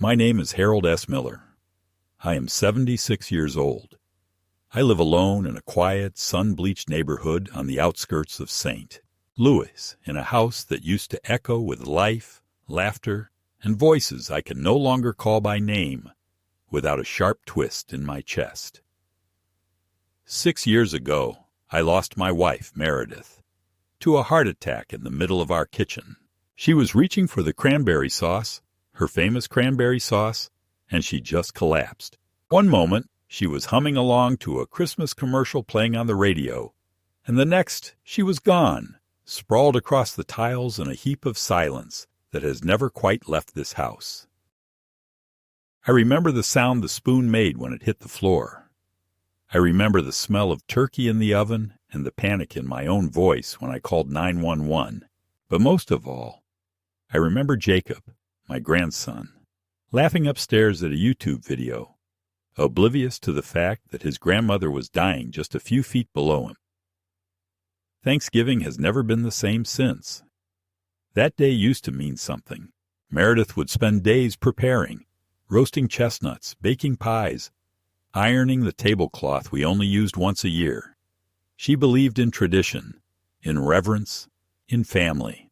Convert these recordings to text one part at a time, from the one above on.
My name is Harold S. Miller. I am 76 years old. I live alone in a quiet, sun-bleached neighborhood on the outskirts of St. Louis, in a house that used to echo with life, laughter, and voices I can no longer call by name without a sharp twist in my chest. 6 years ago, I lost my wife, Meredith, to a heart attack in the middle of our kitchen. She was reaching for the cranberry sauce, her famous cranberry sauce, and she just collapsed. One moment, she was humming along to a Christmas commercial playing on the radio, and the next, she was gone, sprawled across the tiles in a heap of silence that has never quite left this house. I remember the sound the spoon made when it hit the floor. I remember the smell of turkey in the oven and the panic in my own voice when I called 911. But most of all, I remember Jacob, my grandson, laughing upstairs at a YouTube video, oblivious to the fact that his grandmother was dying just a few feet below him. Thanksgiving has never been the same since. That day used to mean something. Meredith would spend days preparing, roasting chestnuts, baking pies, ironing the tablecloth we only used once a year. She believed in tradition, in reverence, in family.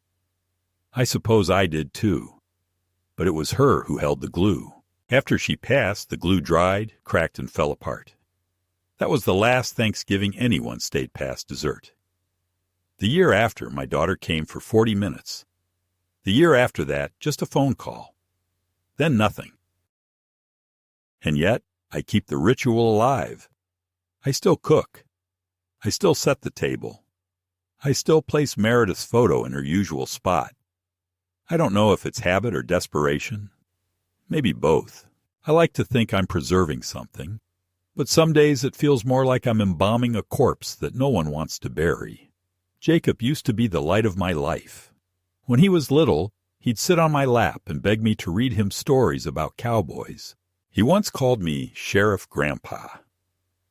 I suppose I did too. But it was her who held the glue. After she passed, the glue dried, cracked, and fell apart. That was the last Thanksgiving anyone stayed past dessert. The year after, my daughter came for 40 minutes. The year after that, just a phone call. Then nothing. And yet, I keep the ritual alive. I still cook. I still set the table. I still place Meredith's photo in her usual spot. I don't know if it's habit or desperation. Maybe both. I like to think I'm preserving something, but some days it feels more like I'm embalming a corpse that no one wants to bury. Jacob used to be the light of my life. When he was little, he'd sit on my lap and beg me to read him stories about cowboys. He once called me Sheriff Grandpa.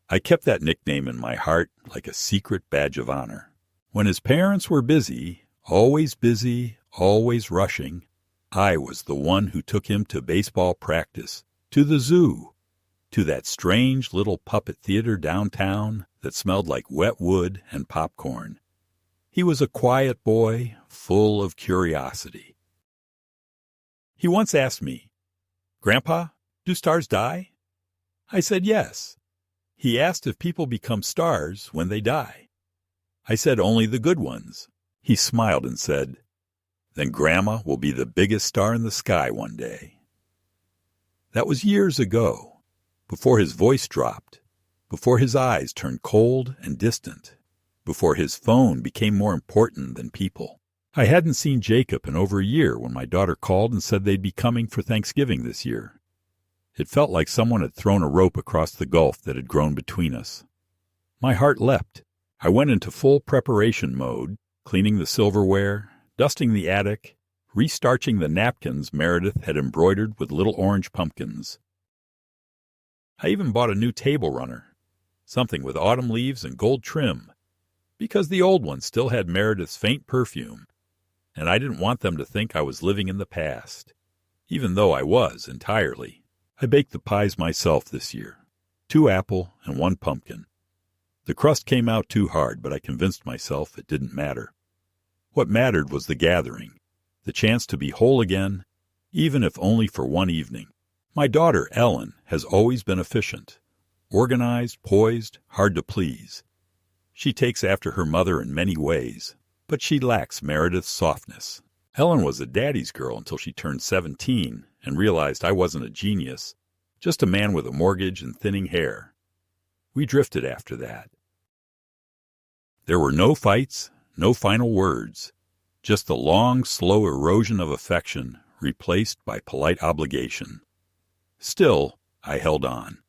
I kept that nickname in my heart like a secret badge of honor. When his parents were busy, always rushing, I was the one who took him to baseball practice, to the zoo, to that strange little puppet theater downtown that smelled like wet wood and popcorn. He was a quiet boy, full of curiosity. He once asked me, "Grandpa, do stars die?" I said yes. He asked if people become stars when they die. I said only the good ones. He smiled and said, "Then Grandma will be the biggest star in the sky one day." That was years ago, before his voice dropped, before his eyes turned cold and distant, before his phone became more important than people. I hadn't seen Jacob in over a year when my daughter called and said they'd be coming for Thanksgiving this year. It felt like someone had thrown a rope across the gulf that had grown between us. My heart leapt. I went into full preparation mode, cleaning the silverware, dusting the attic, restarching the napkins Meredith had embroidered with little orange pumpkins. I even bought a new table runner, something with autumn leaves and gold trim, because the old one still had Meredith's faint perfume, and I didn't want them to think I was living in the past, even though I was entirely. I baked the pies myself this year, 2 apple and 1 pumpkin. The crust came out too hard, but I convinced myself it didn't matter. What mattered was the gathering, the chance to be whole again, even if only for one evening. My daughter, Ellen, has always been efficient, organized, poised, hard to please. She takes after her mother in many ways, but she lacks Meredith's softness. Ellen was a daddy's girl until she turned 17 and realized I wasn't a genius, just a man with a mortgage and thinning hair. We drifted after that. There were no fights, no final words, just the long, slow erosion of affection replaced by polite obligation. Still, I held on.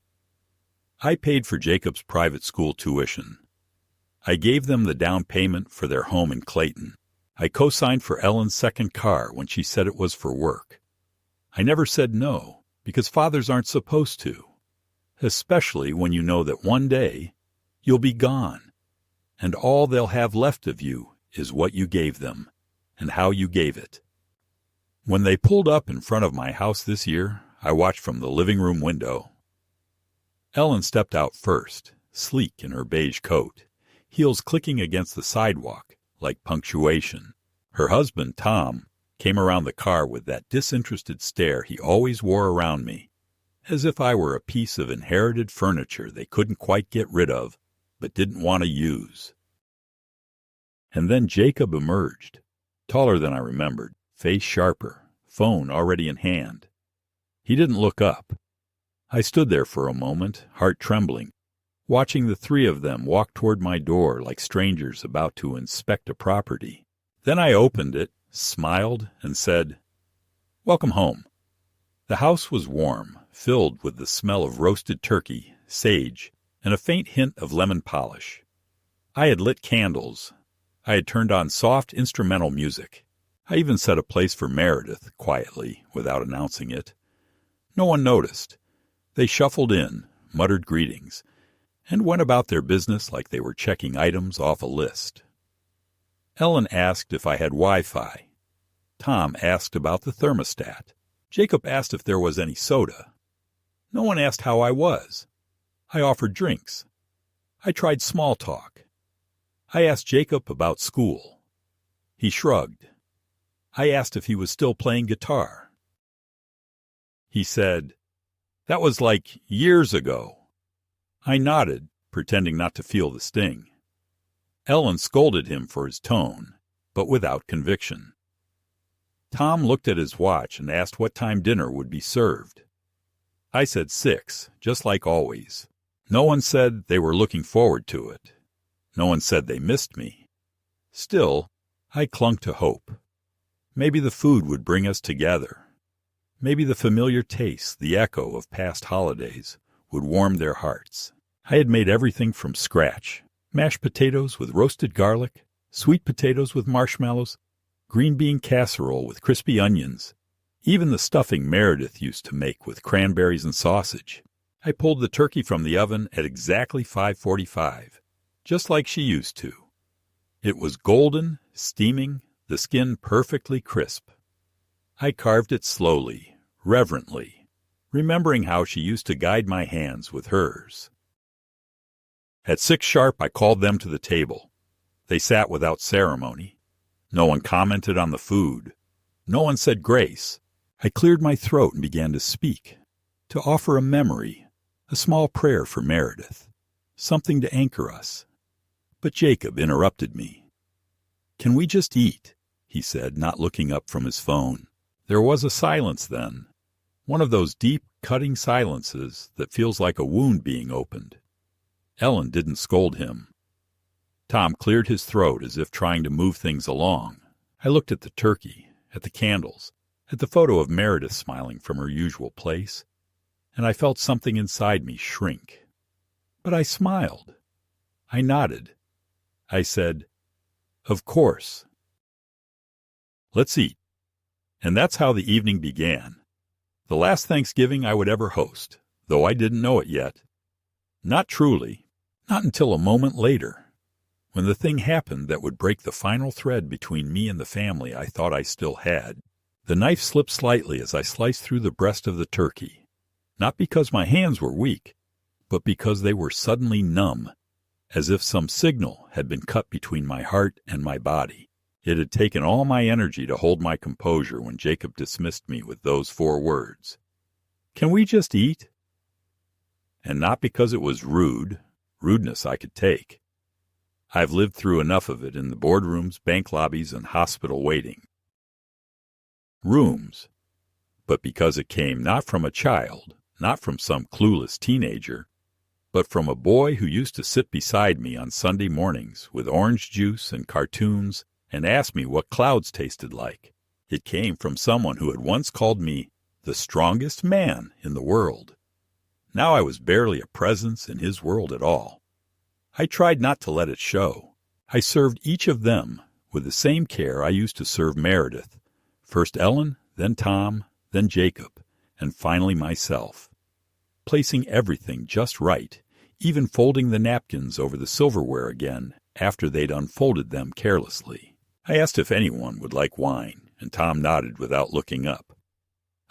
I paid for Jacob's private school tuition. I gave them the down payment for their home in Clayton. I co-signed for Ellen's second car when she said it was for work. I never said no, because fathers aren't supposed to, especially when you know that one day you'll be gone, and all they'll have left of you is what you gave them and how you gave it. When they pulled up in front of my house this year, I watched from the living room window. Ellen stepped out first, sleek in her beige coat, heels clicking against the sidewalk like punctuation. Her husband, Tom, came around the car with that disinterested stare he always wore around me, as if I were a piece of inherited furniture they couldn't quite get rid of, but didn't want to use. And then Jacob emerged, taller than I remembered, face sharper, phone already in hand. He didn't look up. I stood there for a moment, heart trembling, watching the three of them walk toward my door like strangers about to inspect a property. Then I opened it, smiled, and said, "Welcome home." The house was warm, filled with the smell of roasted turkey, sage, and a faint hint of lemon polish. I had lit candles. I had turned on soft instrumental music. I even set a place for Meredith, quietly, without announcing it. No one noticed. They shuffled in, muttered greetings, and went about their business like they were checking items off a list. Ellen asked if I had Wi-Fi. Tom asked about the thermostat. Jacob asked if there was any soda. No one asked how I was. I offered drinks. I tried small talk. I asked Jacob about school. He shrugged. I asked if he was still playing guitar. He said, "That was like years ago." I nodded, pretending not to feel the sting. Ellen scolded him for his tone, but without conviction. Tom looked at his watch and asked what time dinner would be served. I said 6, just like always. No one said they were looking forward to it. No one said they missed me. Still, I clung to hope. Maybe the food would bring us together. Maybe the familiar taste, the echo of past holidays, would warm their hearts. I had made everything from scratch. Mashed potatoes with roasted garlic, sweet potatoes with marshmallows, green bean casserole with crispy onions, even the stuffing Meredith used to make with cranberries and sausage. I pulled the turkey from the oven at exactly 5:45, just like she used to. It was golden, steaming, the skin perfectly crisp. I carved it slowly, reverently, remembering how she used to guide my hands with hers. At 6 sharp, I called them to the table. They sat without ceremony. No one commented on the food. No one said grace. I cleared my throat and began to speak, to offer a memory, a small prayer for Meredith, something to anchor us. But Jacob interrupted me. "Can we just eat?" he said, not looking up from his phone. There was a silence then, one of those deep, cutting silences that feels like a wound being opened. Ellen didn't scold him. Tom cleared his throat as if trying to move things along. I looked at the turkey, at the candles, at the photo of Meredith smiling from her usual place, and I felt something inside me shrink. But I smiled. I nodded. I said, "Of course. Let's eat." And that's how the evening began. The last Thanksgiving I would ever host, though I didn't know it yet. Not truly, not until a moment later, when the thing happened that would break the final thread between me and the family I thought I still had. The knife slipped slightly as I sliced through the breast of the turkey, not because my hands were weak, but because they were suddenly numb, as if some signal had been cut between my heart and my body. It had taken all my energy to hold my composure when Jacob dismissed me with those 4 words. "Can we just eat?" And not because it was rude. Rudeness I could take. I've lived through enough of it in the boardrooms, bank lobbies, and hospital waiting rooms. But because it came not from a child, not from some clueless teenager, but from a boy who used to sit beside me on Sunday mornings with orange juice and cartoons and ask me what clouds tasted like. It came from someone who had once called me the strongest man in the world. Now I was barely a presence in his world at all. I tried not to let it show. I served each of them with the same care I used to serve Meredith. First Ellen, then Tom, then Jacob, and finally myself. Placing everything just right, even folding the napkins over the silverware again after they'd unfolded them carelessly. I asked if anyone would like wine, and Tom nodded without looking up.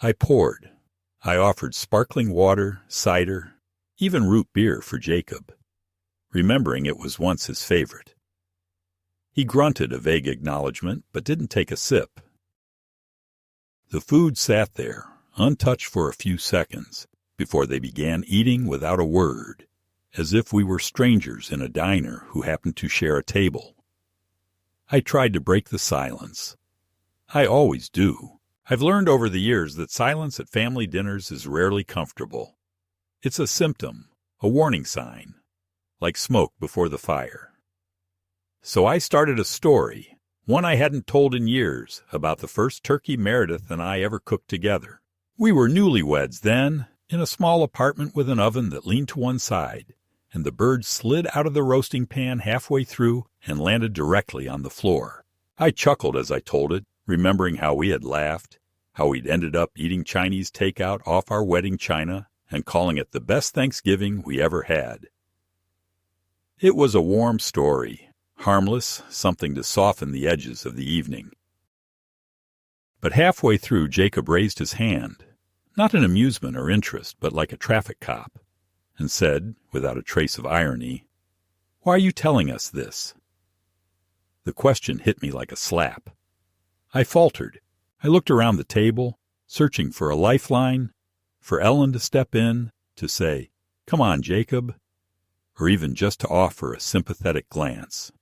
I poured. I offered sparkling water, cider, even root beer for Jacob, remembering it was once his favorite. He grunted a vague acknowledgement, but didn't take a sip. The food sat there, untouched for a few seconds, before they began eating without a word, as if we were strangers in a diner who happened to share a table. I tried to break the silence. I always do. I've learned over the years that silence at family dinners is rarely comfortable. It's a symptom, a warning sign, like smoke before the fire. So I started a story, one I hadn't told in years, about the first turkey Meredith and I ever cooked together. We were newlyweds then, in a small apartment with an oven that leaned to one side, and the bird slid out of the roasting pan halfway through and landed directly on the floor. I chuckled as I told it, remembering how we had laughed, how we'd ended up eating Chinese takeout off our wedding china and calling it the best Thanksgiving we ever had. It was a warm story, harmless, something to soften the edges of the evening. But halfway through, Jacob raised his hand, not in amusement or interest, but like a traffic cop, and said, without a trace of irony, "Why are you telling us this?" The question hit me like a slap. I faltered. I looked around the table, searching for a lifeline, for Ellen to step in, to say, "Come on, Jacob," or even just to offer a sympathetic glance.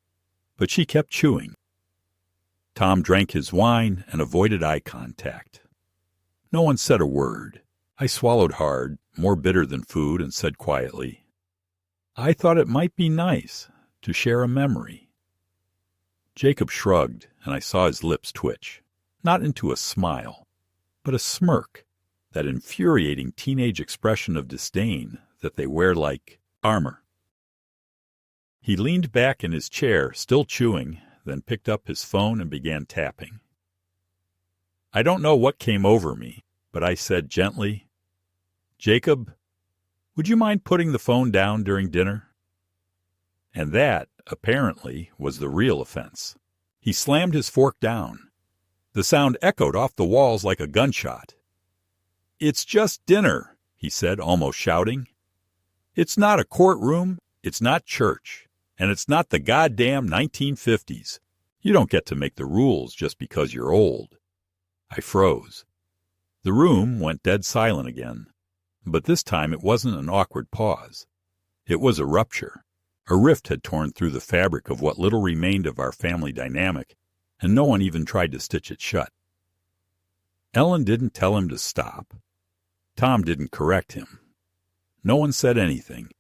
But she kept chewing. Tom drank his wine and avoided eye contact. No one said a word. I swallowed hard, more bitter than food, and said quietly, "I thought it might be nice to share a memory." Jacob shrugged, and I saw his lips twitch, not into a smile, but a smirk, that infuriating teenage expression of disdain that they wear like armor. He leaned back in his chair, still chewing, then picked up his phone and began tapping. I don't know what came over me, but I said gently, "Jacob, would you mind putting the phone down during dinner?" And that, apparently, was the real offense. He slammed his fork down. The sound echoed off the walls like a gunshot. "It's just dinner," he said, almost shouting. "It's not a courtroom, it's not church, and it's not the goddamn 1950s. You don't get to make the rules just because you're old." I froze. The room went dead silent again, but this time it wasn't an awkward pause. It was a rupture. A rift had torn through the fabric of what little remained of our family dynamic, and no one even tried to stitch it shut. Ellen didn't tell him to stop. Tom didn't correct him. No one said anything.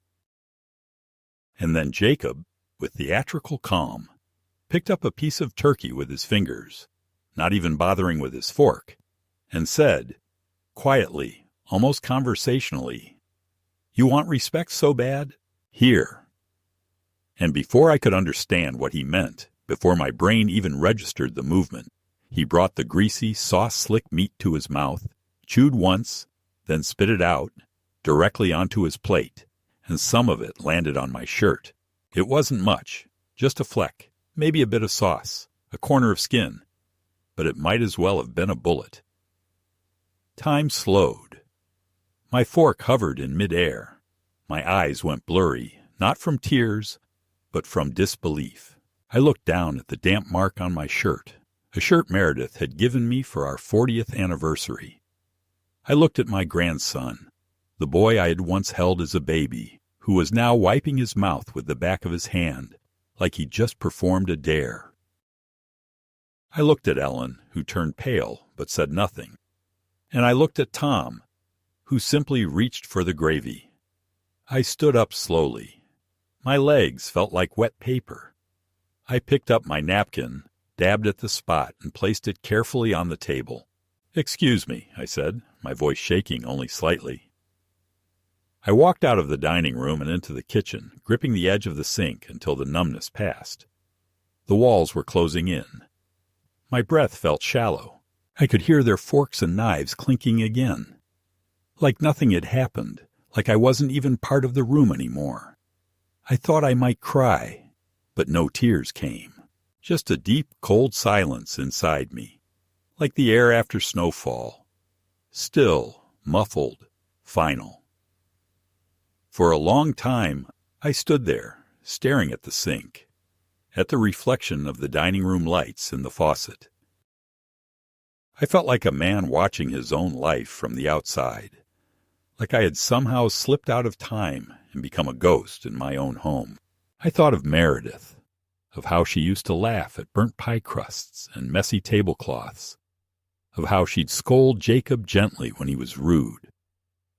And then Jacob, with theatrical calm, picked up a piece of turkey with his fingers, not even bothering with his fork, and said, quietly, almost conversationally, "You want respect so bad? Here." And before I could understand what he meant, before my brain even registered the movement, he brought the greasy, sauce-slick meat to his mouth, chewed once, then spit it out, directly onto his plate, and some of it landed on my shirt. It wasn't much, just a fleck, maybe a bit of sauce, a corner of skin, but it might as well have been a bullet. Time slowed. My fork hovered in midair. My eyes went blurry, not from tears, but from disbelief. I looked down at the damp mark on my shirt, a shirt Meredith had given me for our 40th anniversary. I looked at my grandson, the boy I had once held as a baby, who was now wiping his mouth with the back of his hand, like he'd just performed a dare. I looked at Ellen, who turned pale but said nothing, and I looked at Tom, who simply reached for the gravy. I stood up slowly. My legs felt like wet paper. I picked up my napkin, dabbed at the spot, and placed it carefully on the table. "Excuse me," I said, my voice shaking only slightly. I walked out of the dining room and into the kitchen, gripping the edge of the sink until the numbness passed. The walls were closing in. My breath felt shallow. I could hear their forks and knives clinking again. Like nothing had happened, like I wasn't even part of the room anymore. I thought I might cry, but no tears came. Just a deep, cold silence inside me, like the air after snowfall. Still, muffled, final. For a long time, I stood there, staring at the sink, at the reflection of the dining room lights in the faucet. I felt like a man watching his own life from the outside, like I had somehow slipped out of time and become a ghost in my own home. I thought of Meredith, of how she used to laugh at burnt pie crusts and messy tablecloths, of how she'd scold Jacob gently when he was rude,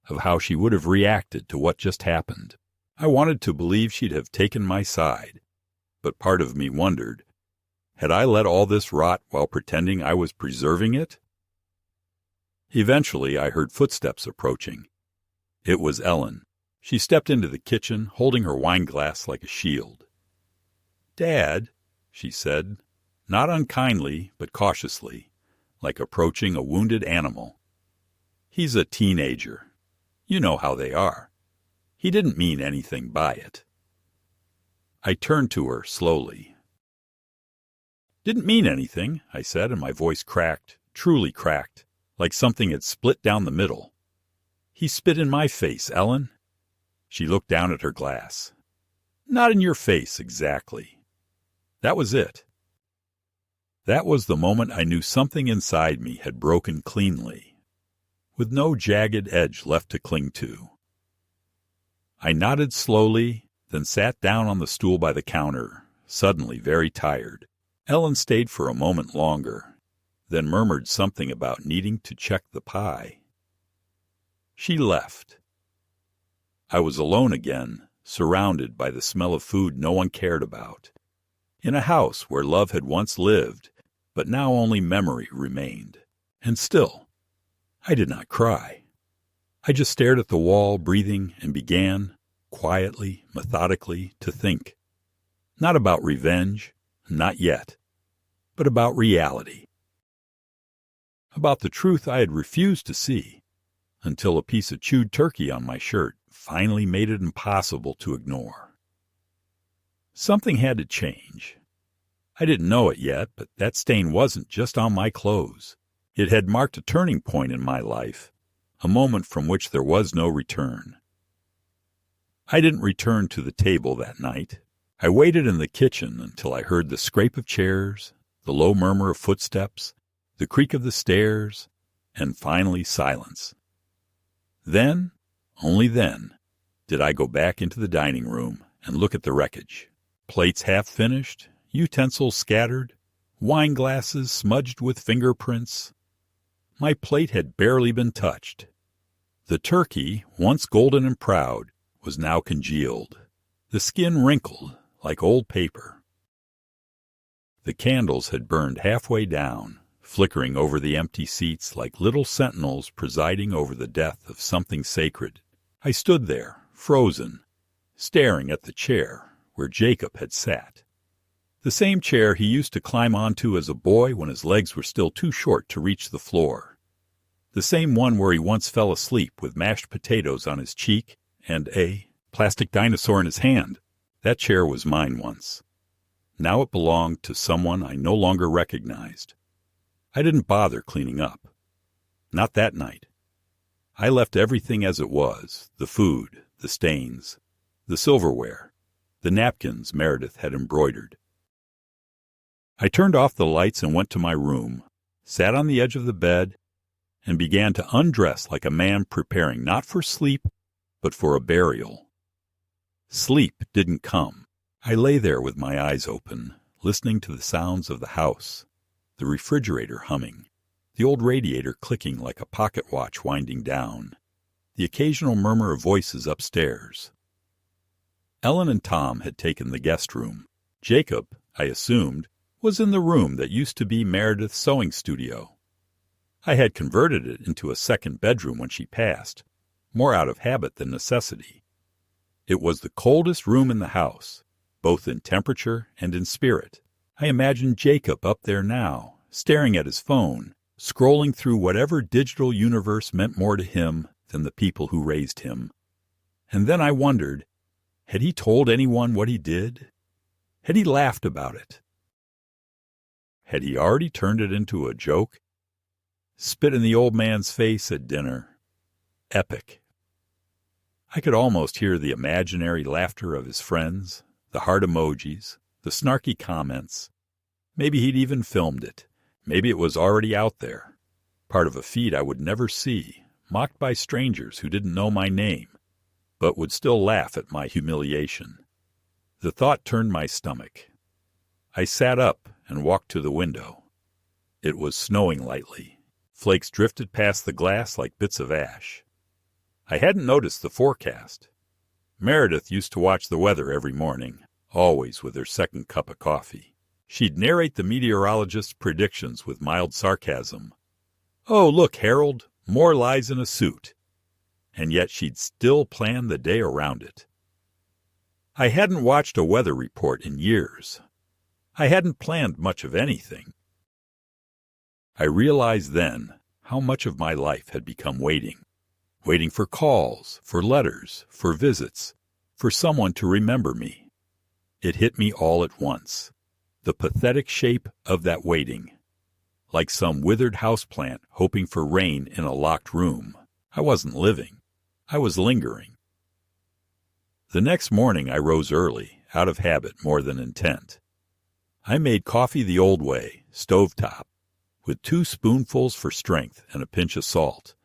of how she would have reacted to what just happened. I wanted to believe she'd have taken my side, but part of me wondered, had I let all this rot while pretending I was preserving it? Eventually, I heard footsteps approaching. It was Ellen. She stepped into the kitchen, holding her wine glass like a shield. "Dad," she said, not unkindly, but cautiously, like approaching a wounded animal. "He's a teenager. You know how they are. He didn't mean anything by it." I turned to her slowly. "Didn't mean anything," I said, and my voice cracked, truly cracked, like something had split down the middle. "He spit in my face, Ellen." She looked down at her glass. "Not in your face, exactly." That was it. That was the moment I knew something inside me had broken cleanly, with no jagged edge left to cling to. I nodded slowly, then sat down on the stool by the counter, suddenly very tired. Ellen stayed for a moment longer, then murmured something about needing to check the pie. She left. I was alone again, surrounded by the smell of food no one cared about, in a house where love had once lived, but now only memory remained. And still, I did not cry. I just stared at the wall, breathing, and began, quietly, methodically, to think. Not about revenge, not yet, but about reality. About the truth I had refused to see, until a piece of chewed turkey on my shirt finally made it impossible to ignore. Something had to change. I didn't know it yet, but that stain wasn't just on my clothes. It had marked a turning point in my life, a moment from which there was no return. I didn't return to the table that night. I waited in the kitchen until I heard the scrape of chairs, the low murmur of footsteps, the creak of the stairs, and finally silence. Then, only then, did I go back into the dining room and look at the wreckage. Plates half finished, utensils scattered, wine glasses smudged with fingerprints. My plate had barely been touched. The turkey, once golden and proud, was now congealed, the skin wrinkled like old paper. The candles had burned halfway down, flickering over the empty seats like little sentinels presiding over the death of something sacred. I stood there, frozen, staring at the chair where Jacob had sat. The same chair he used to climb onto as a boy when his legs were still too short to reach the floor. The same one where he once fell asleep with mashed potatoes on his cheek and a plastic dinosaur in his hand. That chair was mine once. Now it belonged to someone I no longer recognized. I didn't bother cleaning up. Not that night. I left everything as it was, the food, the stains, the silverware, the napkins Meredith had embroidered. I turned off the lights and went to my room, sat on the edge of the bed, and began to undress like a man preparing not for sleep, but for a burial. Sleep didn't come. I lay there with my eyes open, listening to the sounds of the house, the refrigerator humming, the old radiator clicking like a pocket watch winding down, the occasional murmur of voices upstairs. Ellen and Tom had taken the guest room. Jacob, I assumed, was in the room that used to be Meredith's sewing studio. I had converted it into a second bedroom when she passed, more out of habit than necessity. It was the coldest room in the house, both in temperature and in spirit. I imagined Jacob up there now, staring at his phone, scrolling through whatever digital universe meant more to him than the people who raised him. And then I wondered, had he told anyone what he did? Had he laughed about it? Had he already turned it into a joke? Spit in the old man's face at dinner, epic. I could almost hear the imaginary laughter of his friends, the heart emojis, the snarky comments. Maybe he'd even filmed it. Maybe it was already out there, part of a feed I would never see, mocked by strangers who didn't know my name, but would still laugh at my humiliation. The thought turned my stomach. I sat up and walked to the window. It was snowing lightly. Flakes drifted past the glass like bits of ash. I hadn't noticed the forecast. Meredith used to watch the weather every morning, always with her second cup of coffee. She'd narrate the meteorologist's predictions with mild sarcasm. "Oh, look, Harold, more lies in a suit." And yet she'd still plan the day around it. I hadn't watched a weather report in years. I hadn't planned much of anything. I realized then how much of my life had become waiting. Waiting for calls, for letters, for visits, for someone to remember me. It hit me all at once. The pathetic shape of that waiting. Like some withered houseplant hoping for rain in a locked room. I wasn't living. I was lingering. The next morning I rose early, out of habit more than intent. I made coffee the old way, stovetop, with 2 spoonfuls for strength and a pinch of salt,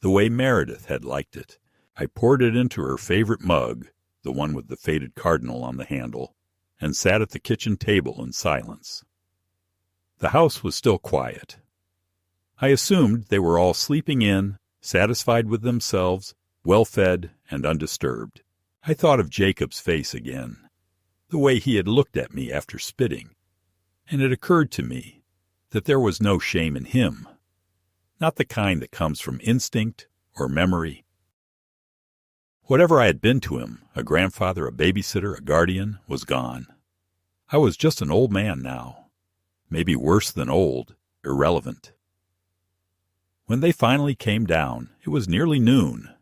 the way Meredith had liked it. I poured it into her favorite mug, the one with the faded cardinal on the handle, and sat at the kitchen table in silence. The house was still quiet. I assumed they were all sleeping in, satisfied with themselves, well-fed and undisturbed. I thought of Jacob's face again, the way he had looked at me after spitting, and it occurred to me that there was no shame in him, not the kind that comes from instinct or memory. Whatever I had been to him, a grandfather, a babysitter, a guardian, was gone. I was just an old man now, maybe worse than old, irrelevant. When they finally came down, it was nearly noon.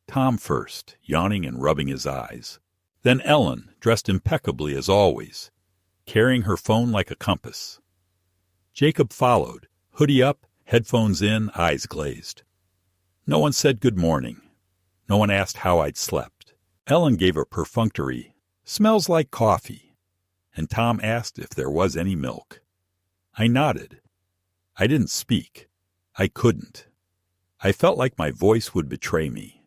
Tom first, yawning and rubbing his eyes. Then Ellen, dressed impeccably as always, carrying her phone like a compass. Jacob followed, hoodie up, headphones in, eyes glazed. No one said good morning. No one asked how I'd slept. Ellen gave a perfunctory, "Smells like coffee," and Tom asked if there was any milk. I nodded. I didn't speak. I couldn't. I felt like my voice would betray me.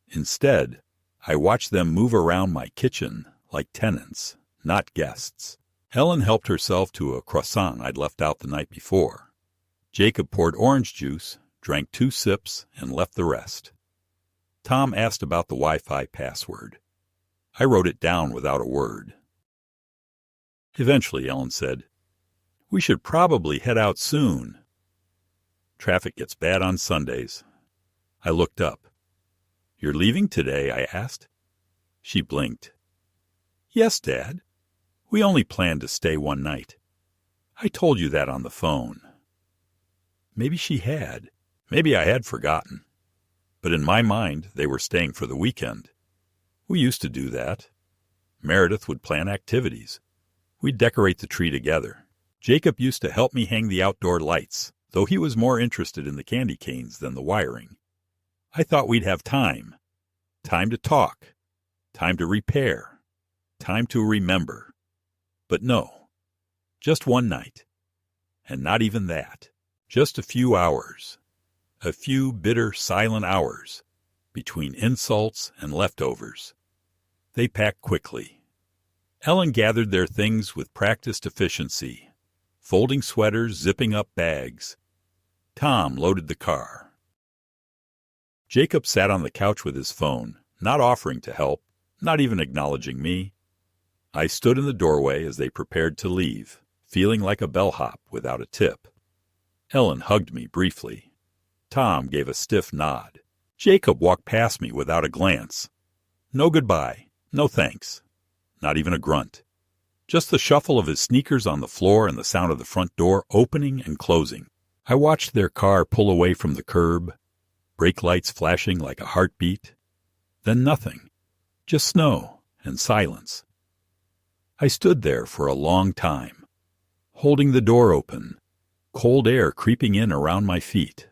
Instead, I watched them move around my kitchen like tenants, not guests. Ellen helped herself to a croissant I'd left out the night before. Jacob poured orange juice, drank 2 sips, and left the rest. Tom asked about the Wi-Fi password. I wrote it down without a word. Eventually, Ellen said, "We should probably head out soon. Traffic gets bad on Sundays." I looked up. "You're leaving today?" I asked. She blinked. "Yes, Dad. We only planned to stay one night. I told you that on the phone." Maybe she had. Maybe I had forgotten. But in my mind, they were staying for the weekend. We used to do that. Meredith would plan activities. We'd decorate the tree together. Jacob used to help me hang the outdoor lights, though he was more interested in the candy canes than the wiring. I thought we'd have time. Time to talk. Time to repair. Time to remember. But no. Just one night. And not even that. Just a few hours. A few bitter, silent hours between insults and leftovers. They packed quickly. Ellen gathered their things with practiced efficiency, folding sweaters, zipping up bags. Tom loaded the car. Jacob sat on the couch with his phone, not offering to help, not even acknowledging me. I stood in the doorway as they prepared to leave, feeling like a bellhop without a tip. Ellen hugged me briefly. Tom gave a stiff nod. Jacob walked past me without a glance. No goodbye, no thanks. Not even a grunt. Just the shuffle of his sneakers on the floor and the sound of the front door opening and closing. I watched their car pull away from the curb, brake lights flashing like a heartbeat. Then nothing. Just snow and silence. I stood there for a long time, holding the door open, cold air creeping in around my feet.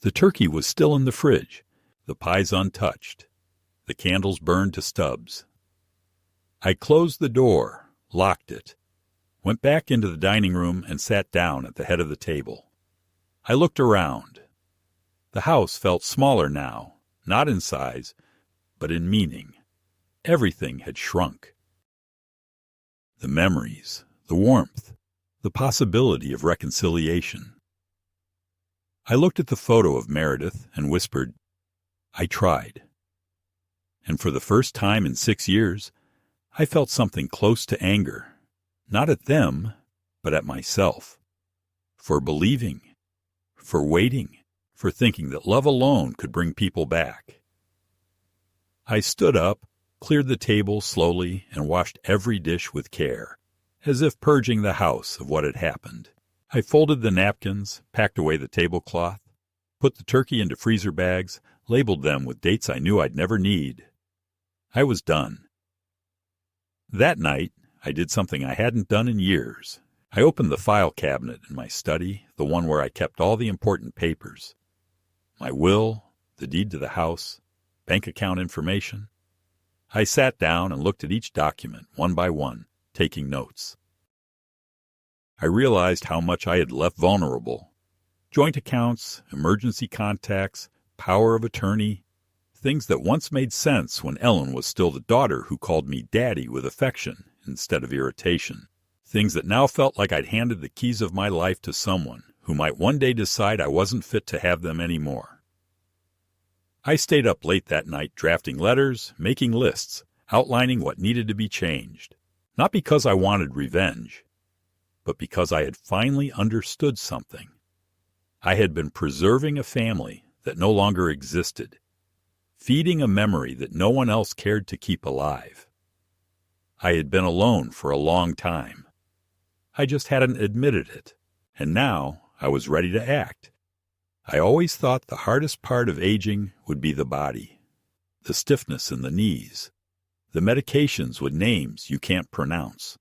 The turkey was still in the fridge, the pies untouched, the candles burned to stubs. I closed the door, locked it, went back into the dining room and sat down at the head of the table. I looked around. The house felt smaller now, not in size, but in meaning. Everything had shrunk. The memories, the warmth, the possibility of reconciliation. I looked at the photo of Meredith and whispered, I tried. And for the first time in 6 years, I felt something close to anger, not at them, but at myself, for believing, for waiting, for thinking that love alone could bring people back. I stood up, cleared the table slowly, and washed every dish with care, as if purging the house of what had happened. I folded the napkins, packed away the tablecloth, put the turkey into freezer bags, labeled them with dates I knew I'd never need. I was done. That night, I did something I hadn't done in years. I opened the file cabinet in my study, the one where I kept all the important papers. My will, the deed to the house, bank account information. I sat down and looked at each document, one by one, taking notes. I realized how much I had left vulnerable. Joint accounts, emergency contacts, power of attorney, things that once made sense when Ellen was still the daughter who called me Daddy with affection instead of irritation. Things that now felt like I'd handed the keys of my life to someone who might one day decide I wasn't fit to have them anymore. I stayed up late that night drafting letters, making lists, outlining what needed to be changed. Not because I wanted revenge, but because I had finally understood something. I had been preserving a family that no longer existed, feeding a memory that no one else cared to keep alive. I had been alone for a long time. I just hadn't admitted it, and now I was ready to act. I always thought the hardest part of aging would be the body, the stiffness in the knees, the medications with names you can't pronounce.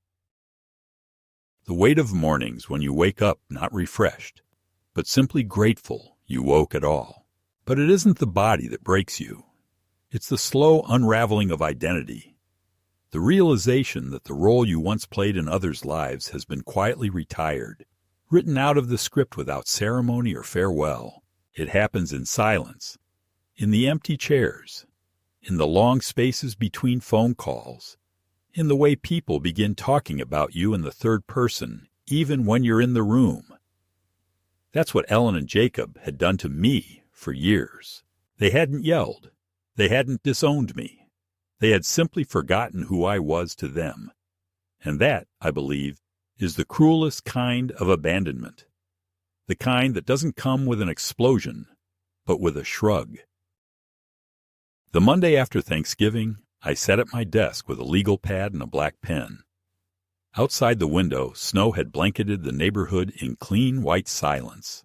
The weight of mornings when you wake up not refreshed, but simply grateful you woke at all. But it isn't the body that breaks you. It's the slow unraveling of identity. The realization that the role you once played in others' lives has been quietly retired, written out of the script without ceremony or farewell. It happens in silence, in the empty chairs, in the long spaces between phone calls, in the way people begin talking about you in the third person, even when you're in the room. That's what Ellen and Jacob had done to me for years. They hadn't yelled. They hadn't disowned me. They had simply forgotten who I was to them. And that, I believe, is the cruelest kind of abandonment. The kind that doesn't come with an explosion, but with a shrug. The Monday after Thanksgiving, I sat at my desk with a legal pad and a black pen. Outside the window, snow had blanketed the neighborhood in clean white silence.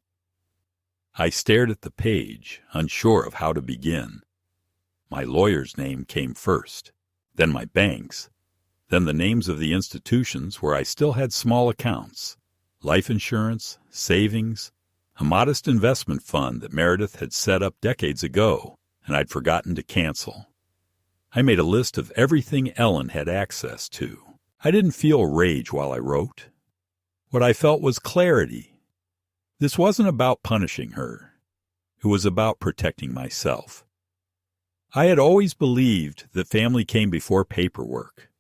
I stared at the page, unsure of how to begin. My lawyer's name came first, then my bank's, then the names of the institutions where I still had small accounts, life insurance, savings, a modest investment fund that Meredith had set up decades ago, and I'd forgotten to cancel. I made a list of everything Ellen had access to. I didn't feel rage while I wrote. What I felt was clarity. This wasn't about punishing her. It was about protecting myself. I had always believed that family came before paperwork,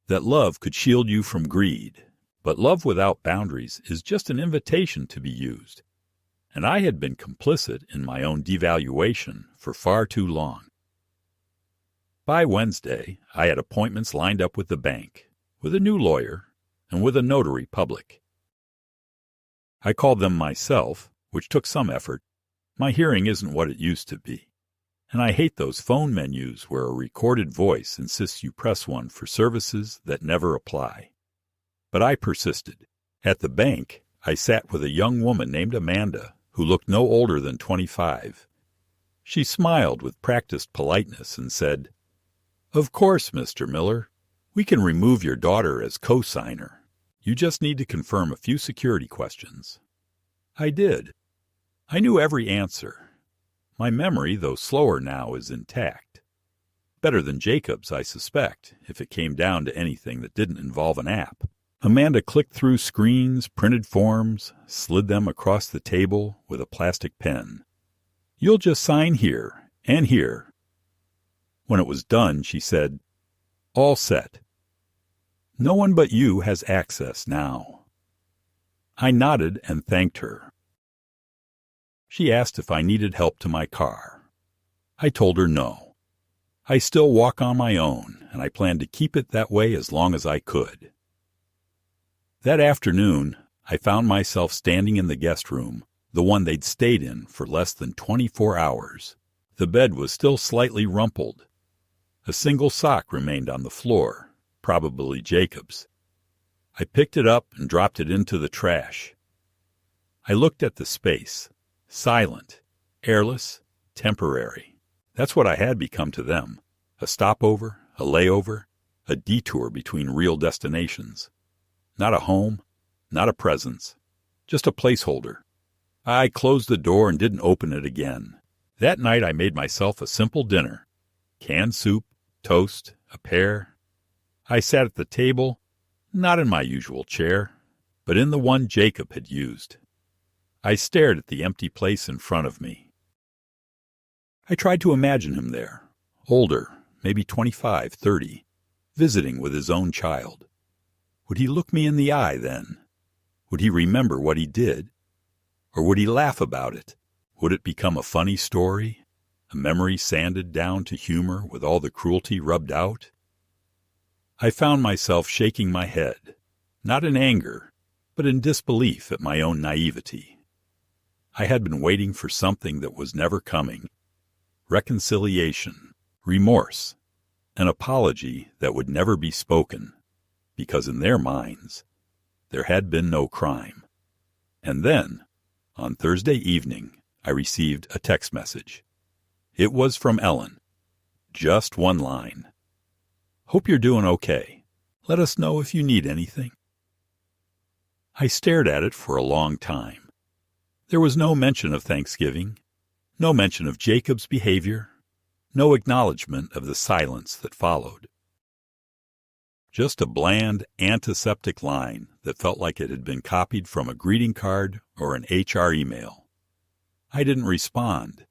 that love could shield you from greed, but love without boundaries is just an invitation to be used, and I had been complicit in my own devaluation for far too long. By Wednesday, I had appointments lined up with the bank, with a new lawyer, and with a notary public. I called them myself, which took some effort. My hearing isn't what it used to be, and I hate those phone menus where a recorded voice insists you press one for services that never apply. But I persisted. At the bank, I sat with a young woman named Amanda, who looked no older than 25. She smiled with practiced politeness and said, "Of course, Mr. Miller. We can remove your daughter as co-signer. You just need to confirm a few security questions." I did. I knew every answer. My memory, though slower now, is intact. Better than Jacob's, I suspect, if it came down to anything that didn't involve an app. Amanda clicked through screens, printed forms, slid them across the table with a plastic pen. "You'll just sign here and here." When it was done, she said, "All set. No one but you has access now." I nodded and thanked her. She asked if I needed help to my car. I told her no. I still walk on my own, and I planned to keep it that way as long as I could. That afternoon, I found myself standing in the guest room, the one they'd stayed in for less than 24 hours. The bed was still slightly rumpled. A single sock remained on the floor, probably Jacob's. I picked it up and dropped it into the trash. I looked at the space, silent, airless, temporary. That's what I had become to them, a stopover, a layover, a detour between real destinations. Not a home, not a presence, just a placeholder. I closed the door and didn't open it again. That night I made myself a simple dinner. Canned soup, toast, a pear. I sat at the table, not in my usual chair, but in the one Jacob had used. I stared at the empty place in front of me. I tried to imagine him there, older, maybe 25, 30, visiting with his own child. Would he look me in the eye then? Would he remember what he did? Or would he laugh about it? Would it become a funny story, a memory sanded down to humor with all the cruelty rubbed out? I found myself shaking my head, not in anger, but in disbelief at my own naivety. I had been waiting for something that was never coming. Reconciliation, remorse, an apology that would never be spoken, because in their minds, there had been no crime. And then, on Thursday evening, I received a text message. It was from Ellen. Just one line. "Hope you're doing okay. Let us know if you need anything." I stared at it for a long time. There was no mention of Thanksgiving, no mention of Jacob's behavior, no acknowledgement of the silence that followed. Just a bland, antiseptic line that felt like it had been copied from a greeting card or an HR email. I didn't respond,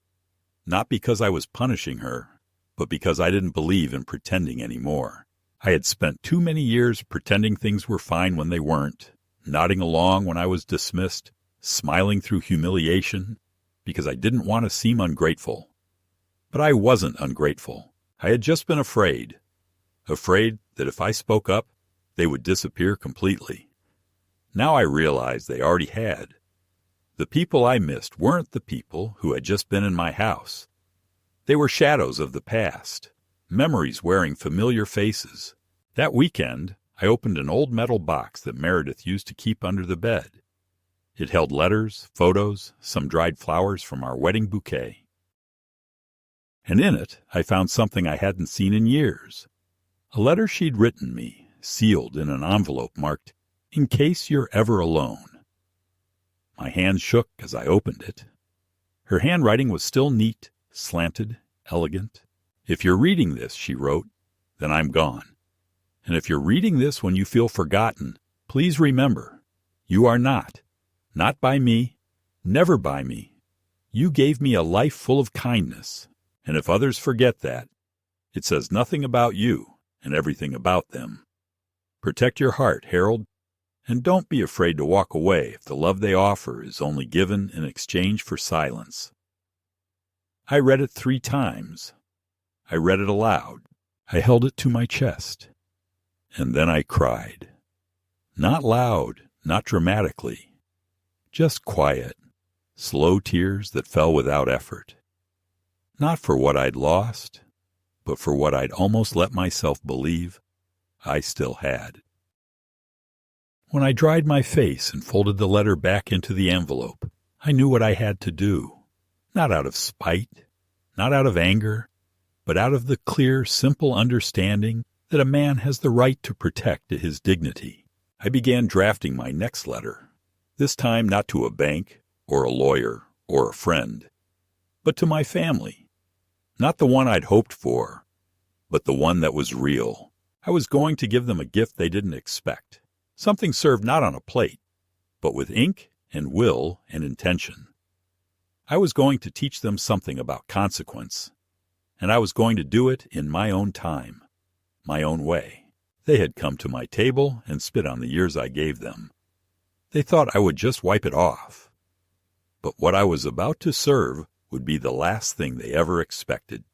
not because I was punishing her, but because I didn't believe in pretending anymore. I had spent too many years pretending things were fine when they weren't, nodding along when I was dismissed, smiling through humiliation, because I didn't want to seem ungrateful. But I wasn't ungrateful. I had just been afraid that if I spoke up, they would disappear completely. Now I realized they already had. The people I missed weren't the people who had just been in my house. They were shadows of the past, memories wearing familiar faces. That weekend, I opened an old metal box that Meredith used to keep under the bed. It held letters, photos, some dried flowers from our wedding bouquet. And in it, I found something I hadn't seen in years. A letter she'd written me, sealed in an envelope marked, "In case you're ever alone." My hand shook as I opened it. Her handwriting was still neat, slanted, elegant. "If you're reading this," she wrote, "then I'm gone. And if you're reading this when you feel forgotten, please remember, you are not. Not by me, never by me. You gave me a life full of kindness, and if others forget that, it says nothing about you and everything about them. Protect your heart, Harold, and don't be afraid to walk away if the love they offer is only given in exchange for silence." I read it 3 times. I read it aloud. I held it to my chest. And then I cried. Not loud, not dramatically. Just quiet, slow tears that fell without effort. Not for what I'd lost, but for what I'd almost let myself believe I still had. When I dried my face and folded the letter back into the envelope, I knew what I had to do. Not out of spite, not out of anger, but out of the clear, simple understanding that a man has the right to protect his dignity. I began drafting my next letter, this time not to a bank or a lawyer or a friend. but to my family. Not the one I'd hoped for, but the one that was real. I was going to give them a gift they didn't expect, something served not on a plate, but with ink and will and intention. I was going to teach them something about consequence, and I was going to do it in my own time, my own way. They had come to my table and spit on the years I gave them. They thought I would just wipe it off. But what I was about to serve would be the last thing they ever expected.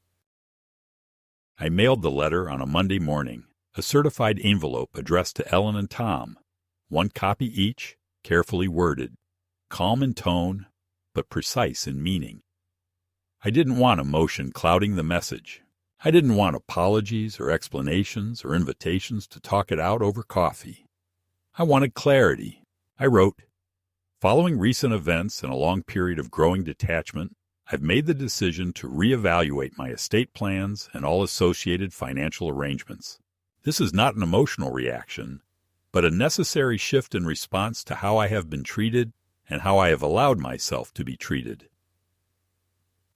I mailed the letter on a Monday morning, a certified envelope addressed to Ellen and Tom, 1 copy each, carefully worded, calm in tone, but precise in meaning. I didn't want emotion clouding the message. I didn't want apologies or explanations or invitations to talk it out over coffee. I wanted clarity. I wrote, "Following recent events and a long period of growing detachment, I've made the decision to reevaluate my estate plans and all associated financial arrangements. This is not an emotional reaction, but a necessary shift in response to how I have been treated and how I have allowed myself to be treated.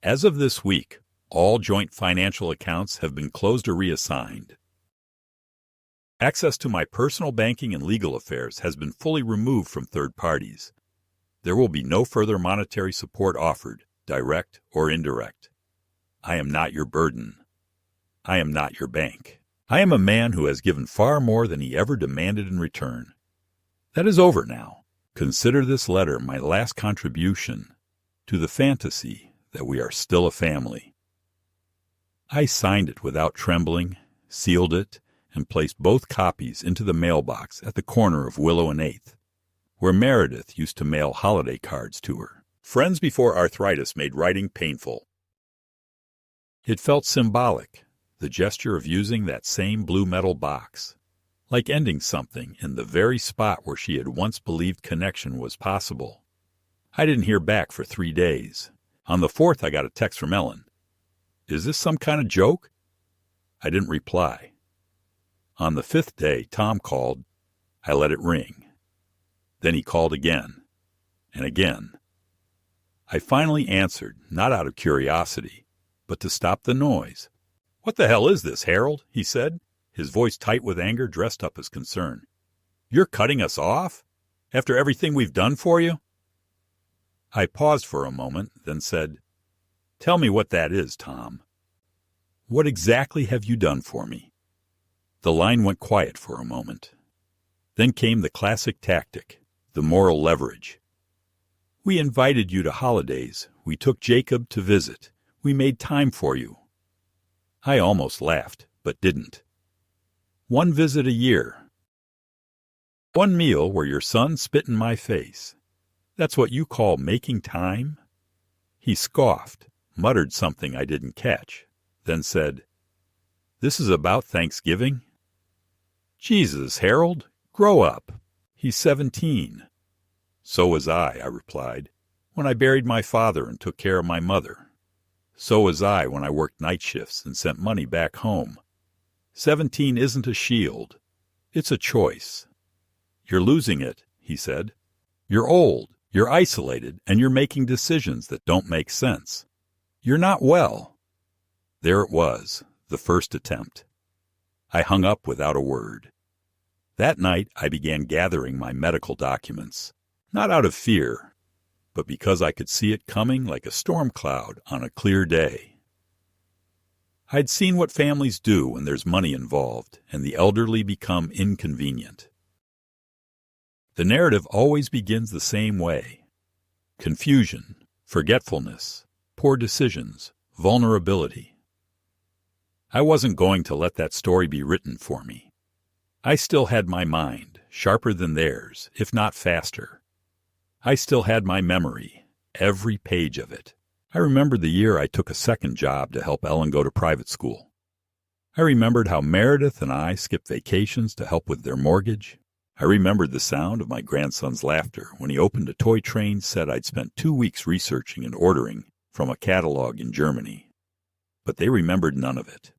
As of this week, all joint financial accounts have been closed or reassigned. Access to my personal banking and legal affairs has been fully removed from third parties. There will be no further monetary support offered, direct or indirect. I am not your burden. I am not your bank. I am a man who has given far more than he ever demanded in return. That is over now. Consider this letter my last contribution to the fantasy that we are still a family." I signed it without trembling, sealed it, and placed both copies into the mailbox at the corner of Willow and 8th, where Meredith used to mail holiday cards to her. Friends before arthritis made writing painful. It felt symbolic, the gesture of using that same blue metal box, like ending something in the very spot where she had once believed connection was possible. I didn't hear back for 3 days. On the 4th, I got a text from Ellen. "Is this some kind of joke?" I didn't reply. On the 5th day, Tom called. I let it ring. Then he called again, and again. I finally answered, not out of curiosity, but to stop the noise. "What the hell is this, Harold?" he said, his voice tight with anger dressed up as concern. "You're cutting us off? After everything we've done for you?" I paused for a moment, then said, "Tell me what that is, Tom. What exactly have you done for me?" The line went quiet for a moment. Then came the classic tactic, the moral leverage. "We invited you to holidays. We took Jacob to visit. We made time for you." I almost laughed, but didn't. 1 visit a year. 1 meal where your son spit in my face. That's what you call making time? He scoffed, muttered something I didn't catch, then said, "This is about Thanksgiving?" "Jesus, Harold, grow up. He's 17. "So was I replied, "when I buried my father and took care of my mother. So was I when I worked night shifts and sent money back home. 17 isn't a shield. It's a choice." "You're losing it," he said. "You're old, you're isolated, and you're making decisions that don't make sense. You're not well." There it was, the first attempt. I hung up without a word. That night I began gathering my medical documents, not out of fear, but because I could see it coming like a storm cloud on a clear day. I'd seen what families do when there's money involved and the elderly become inconvenient. The narrative always begins the same way. Confusion, forgetfulness, poor decisions, vulnerability. I wasn't going to let that story be written for me. I still had my mind, sharper than theirs, if not faster. I still had my memory, every page of it. I remembered the year I took a second job to help Ellen go to private school. I remembered how Meredith and I skipped vacations to help with their mortgage. I remembered the sound of my grandson's laughter when he opened a toy train set I'd spent 2 weeks researching and ordering from a catalog in Germany. But they remembered none of it.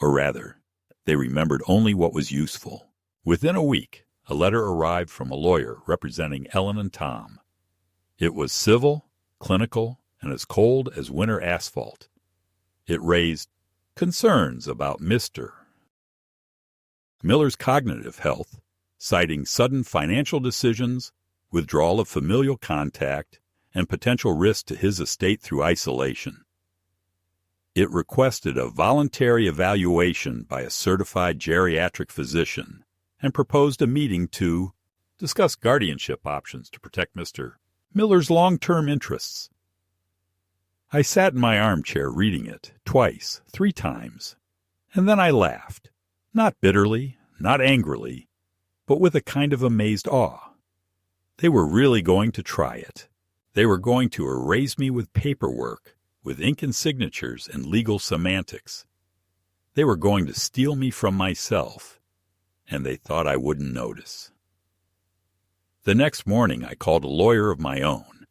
Or rather, they remembered only what was useful. Within a week, a letter arrived from a lawyer representing Ellen and Tom. It was civil, clinical, and as cold as winter asphalt. It raised concerns about Mr. Miller's cognitive health, citing sudden financial decisions, withdrawal of familial contact, and potential risk to his estate through isolation. It requested a voluntary evaluation by a certified geriatric physician and proposed a meeting to discuss guardianship options to protect Mr. Miller's long-term interests. I sat in my armchair reading it, twice, 3 times, and then I laughed, not bitterly, not angrily, but with a kind of amazed awe. They were really going to try it. They were going to erase me with paperwork, with ink and signatures and legal semantics. They were going to steal me from myself, and they thought I wouldn't notice. The next morning I called a lawyer of my own.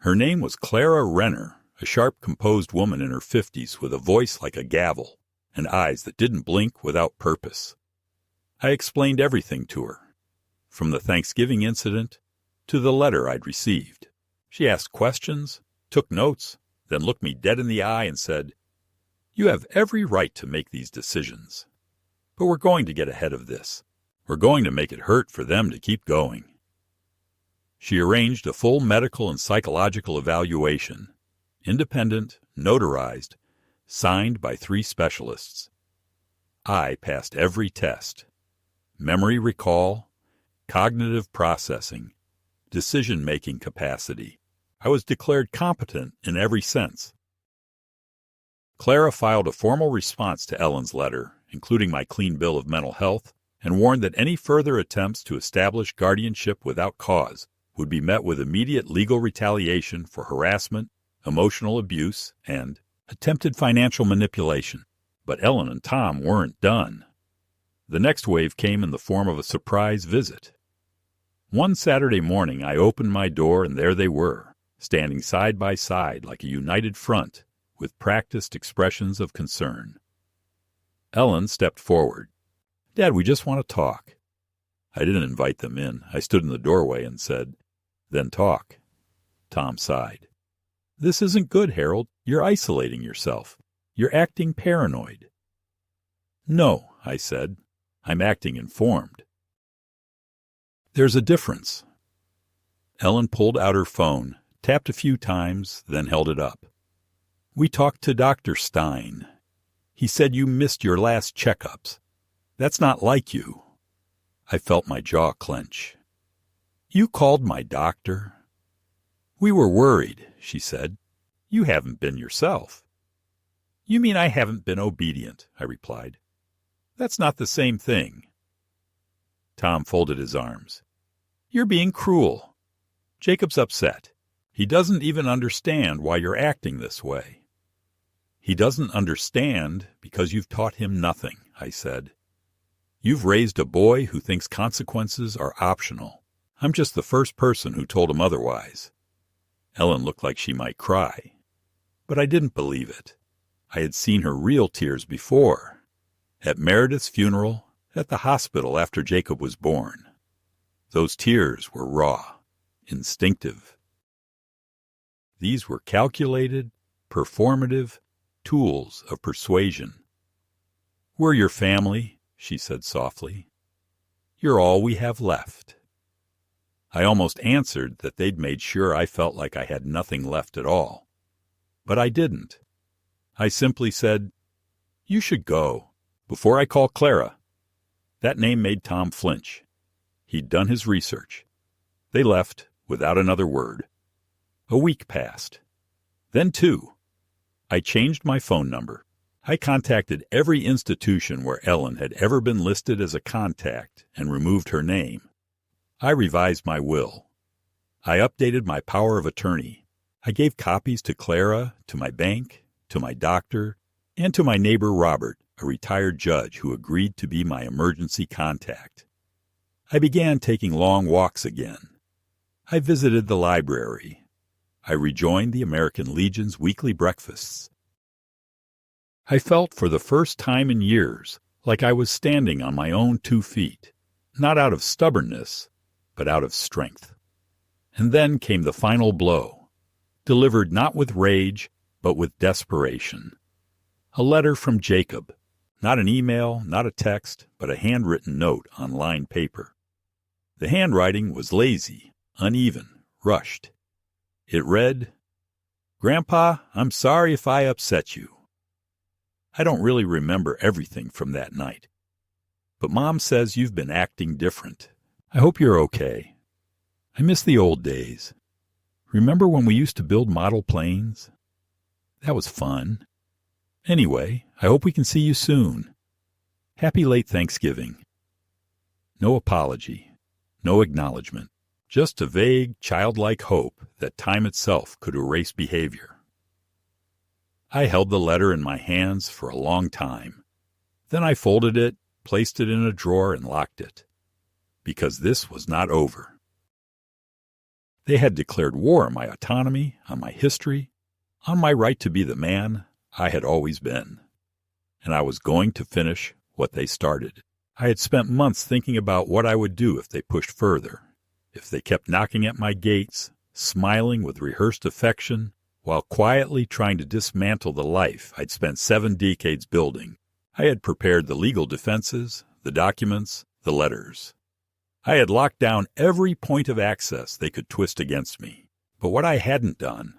Her name was Clara Renner, a sharp, composed woman in her 50s with a voice like a gavel and eyes that didn't blink without purpose. I explained everything to her, from the Thanksgiving incident to the letter I'd received. She asked questions, took notes, then looked me dead in the eye and said, "You have every right to make these decisions. But we're going to get ahead of this. We're going to make it hurt for them to keep going." She arranged a full medical and psychological evaluation, independent, notarized, signed by 3 specialists. I passed every test: memory recall, cognitive processing, decision-making capacity. I was declared competent in every sense. Clara filed a formal response to Ellen's letter, including my clean bill of mental health, and warned that any further attempts to establish guardianship without cause would be met with immediate legal retaliation for harassment, emotional abuse, and attempted financial manipulation. But Ellen and Tom weren't done. The next wave came in the form of a surprise visit. One Saturday morning I opened my door and there they were, standing side by side like a united front, with practiced expressions of concern. Ellen stepped forward. "Dad, we just want to talk." I didn't invite them in. I stood in the doorway and said, "Then talk." Tom sighed. "This isn't good, Harold. You're isolating yourself. You're acting paranoid." "No," I said. "I'm acting informed." "There's a difference." Ellen pulled out her phone, tapped a few times, then held it up. "We talked to Dr. Stein. He said you missed your last checkups. That's not like you." I felt my jaw clench. "You called my doctor?" "We were worried," she said. "You haven't been yourself." "You mean I haven't been obedient," I replied. "That's not the same thing." Tom folded his arms. "You're being cruel. Jacob's upset. He doesn't even understand why you're acting this way." "He doesn't understand because you've taught him nothing," I said. "You've raised a boy who thinks consequences are optional. I'm just the first person who told him otherwise." Ellen looked like she might cry, but I didn't believe it. I had seen her real tears before, at Meredith's funeral, at the hospital after Jacob was born. Those tears were raw, instinctive. These were calculated, performative tools of persuasion. "We're your family," she said softly. "You're all we have left." I almost answered that they'd made sure I felt like I had nothing left at all. But I didn't. I simply said, "You should go, before I call Clara." That name made Tom flinch. He'd done his research. They left without another word. A week passed. Then 2. I changed my phone number. I contacted every institution where Ellen had ever been listed as a contact and removed her name. I revised my will. I updated my power of attorney. I gave copies to Clara, to my bank, to my doctor, and to my neighbor Robert, a retired judge who agreed to be my emergency contact. I began taking long walks again. I visited the library. I rejoined the American Legion's weekly breakfasts. I felt for the first time in years like I was standing on my own 2 feet, not out of stubbornness, but out of strength. And then came the final blow. delivered not with rage, but with desperation. A letter from Jacob, not an email, not a text, but a handwritten note on lined paper. The handwriting was lazy, uneven, rushed. It read, "Grandpa, I'm sorry if I upset you." I don't really remember everything from that night. But Mom says you've been acting different. I hope you're okay. I miss the old days. Remember when we used to build model planes? That was fun. Anyway, I hope we can see you soon. Happy late Thanksgiving. No apology, no acknowledgement, just a vague, childlike hope that time itself could erase behavior. I held the letter in my hands for a long time. Then I folded it, placed it in a drawer, and locked it. Because this was not over. They had declared war on my autonomy, on my history, on my right to be the man I had always been. And I was going to finish what they started. I had spent months thinking about what I would do if they pushed further, if they kept knocking at my gates, smiling with rehearsed affection, while quietly trying to dismantle the life I'd spent 7 decades building. I had prepared the legal defenses, the documents, the letters. I had locked down every point of access they could twist against me. But what I hadn't done,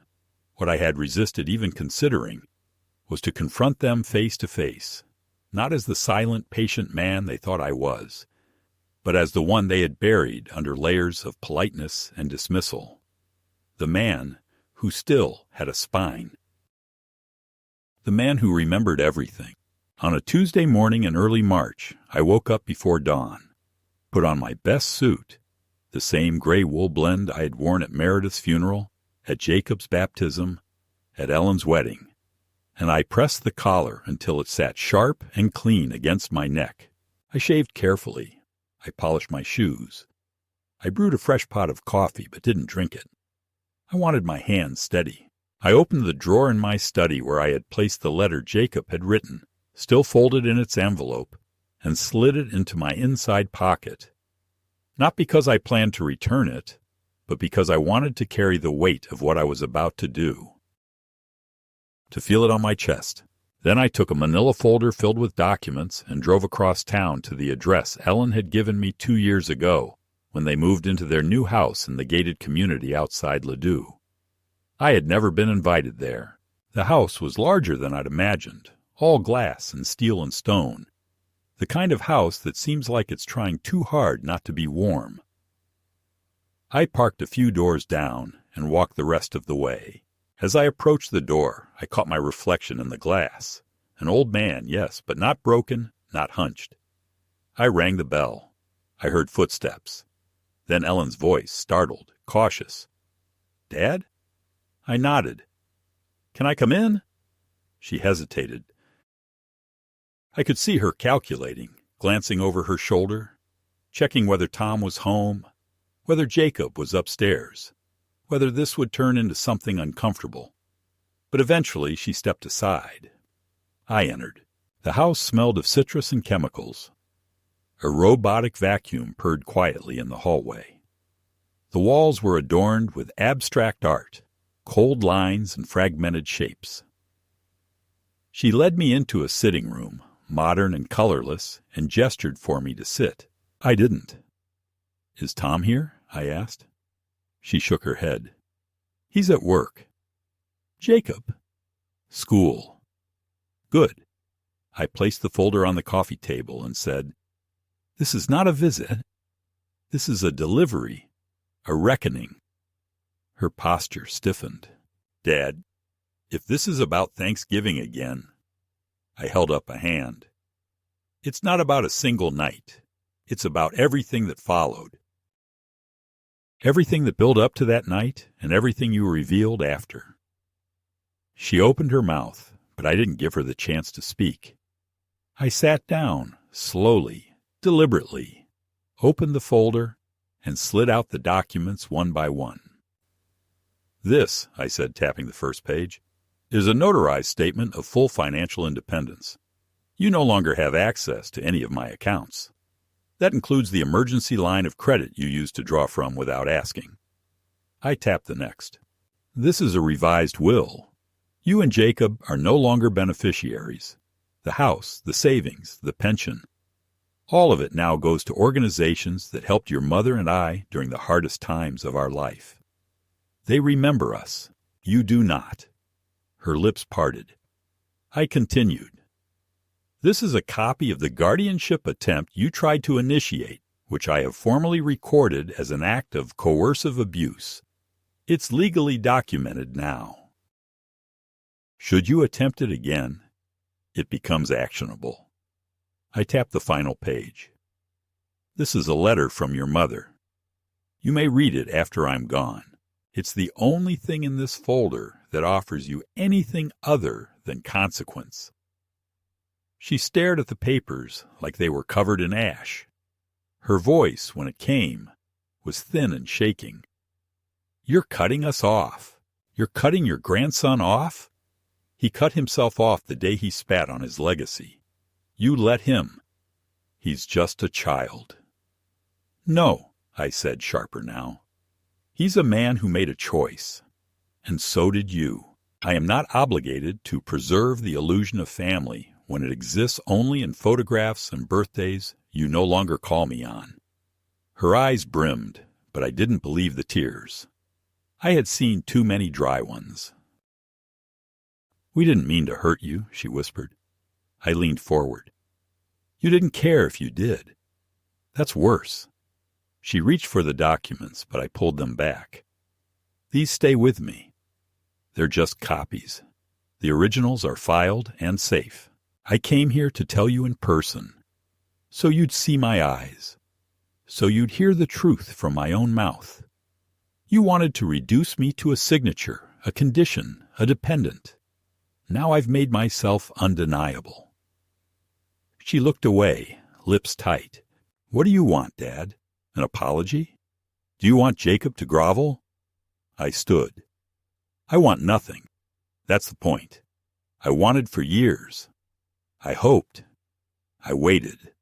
what I had resisted even considering, was to confront them face to face, not as the silent, patient man they thought I was, but as the one they had buried under layers of politeness and dismissal. The man who still had a spine. The man who remembered everything. On a Tuesday morning in early March, I woke up before dawn, put on my best suit, the same gray wool blend I had worn at Meredith's funeral, at Jacob's baptism, at Ellen's wedding, and I pressed the collar until it sat sharp and clean against my neck. I shaved carefully. I polished my shoes. I brewed a fresh pot of coffee but didn't drink it. I wanted my hands steady. I opened the drawer in my study where I had placed the letter Jacob had written, still folded in its envelope, and slid it into my inside pocket. Not because I planned to return it, but because I wanted to carry the weight of what I was about to do. To feel it on my chest. Then I took a manila folder filled with documents and drove across town to the address Ellen had given me 2 years ago, when they moved into their new house in the gated community outside Ladue. I had never been invited there. The house was larger than I'd imagined, all glass and steel and stone, the kind of house that seems like it's trying too hard not to be warm. I parked a few doors down and walked the rest of the way. As I approached the door, I caught my reflection in the glass. An old man, yes, but not broken, not hunched. I rang the bell. I heard footsteps. Then Ellen's voice, startled, cautious. "Dad?" I nodded. "Can I come in?" She hesitated. I could see her calculating, glancing over her shoulder, checking whether Tom was home, whether Jacob was upstairs, whether this would turn into something uncomfortable. But eventually she stepped aside. I entered. The house smelled of citrus and chemicals. A robotic vacuum purred quietly in the hallway. The walls were adorned with abstract art, cold lines and fragmented shapes. She led me into a sitting room, modern and colorless, and gestured for me to sit. I didn't. "Is Tom here?" I asked. She shook her head. "He's at work." "Jacob?" "School." "Good." I placed the folder on the coffee table and said, "This is not a visit. This is a delivery, a reckoning." Her posture stiffened. "Dad, if this is about Thanksgiving again," I held up a hand. "It's not about a single night. It's about everything that followed. Everything that built up to that night and everything you revealed after." She opened her mouth, but I didn't give her the chance to speak. I sat down, slowly, deliberately, opened the folder, and slid out the documents one by one. "This," I said, tapping the first page, "is a notarized statement of full financial independence. You no longer have access to any of my accounts. That includes the emergency line of credit you used to draw from without asking." I tapped the next. This is a revised will. You and Jacob are no longer beneficiaries. The house, the savings, the pension, all of it now goes to organizations that helped your mother and I during the hardest times of our life. They remember us. You do not." Her lips parted. I continued. "This is a copy of the guardianship attempt you tried to initiate, which I have formally recorded as an act of coercive abuse. It's legally documented now. Should you attempt it again, it becomes actionable." I tapped the final page. "This is a letter from your mother. You may read it after I'm gone. It's the only thing in this folder that offers you anything other than consequence." She stared at the papers like they were covered in ash. Her voice, when it came, was thin and shaking. "You're cutting us off. You're cutting your grandson off? He cut himself off the day he spat on his legacy. You let him. He's just a child." "No," I said, sharper now. "He's a man who made a choice. And so did you. I am not obligated to preserve the illusion of family when it exists only in photographs and birthdays you no longer call me on." Her eyes brimmed, but I didn't believe the tears. I had seen too many dry ones. "We didn't mean to hurt you," she whispered. I leaned forward. "You didn't care if you did. That's worse." She reached for the documents, but I pulled them back. "These stay with me. They're just copies. The originals are filed and safe. I came here to tell you in person, so you'd see my eyes, so you'd hear the truth from my own mouth. You wanted to reduce me to a signature, a condition, a dependent. Now I've made myself undeniable." She looked away, lips tight. "What do you want, Dad? An apology? Do you want Jacob to grovel?" I stood. "I want nothing. That's the point. I wanted for years. I hoped. I waited.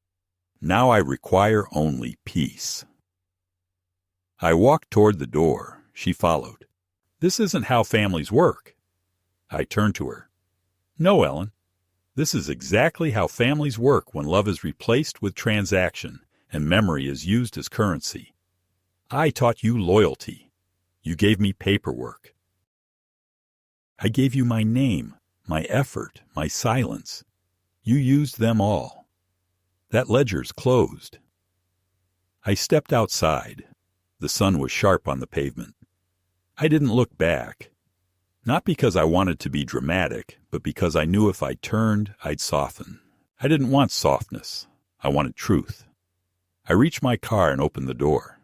Now I require only peace." I walked toward the door. She followed. "This isn't how families work." I turned to her. "No, Ellen. This is exactly how families work when love is replaced with transaction and memory is used as currency. I taught you loyalty. You gave me paperwork. I gave you my name, my effort, my silence. You used them all. That ledger's closed." I stepped outside. The sun was sharp on the pavement. I didn't look back. Not because I wanted to be dramatic, but because I knew if I turned, I'd soften. I didn't want softness. I wanted truth. I reached my car and opened the door.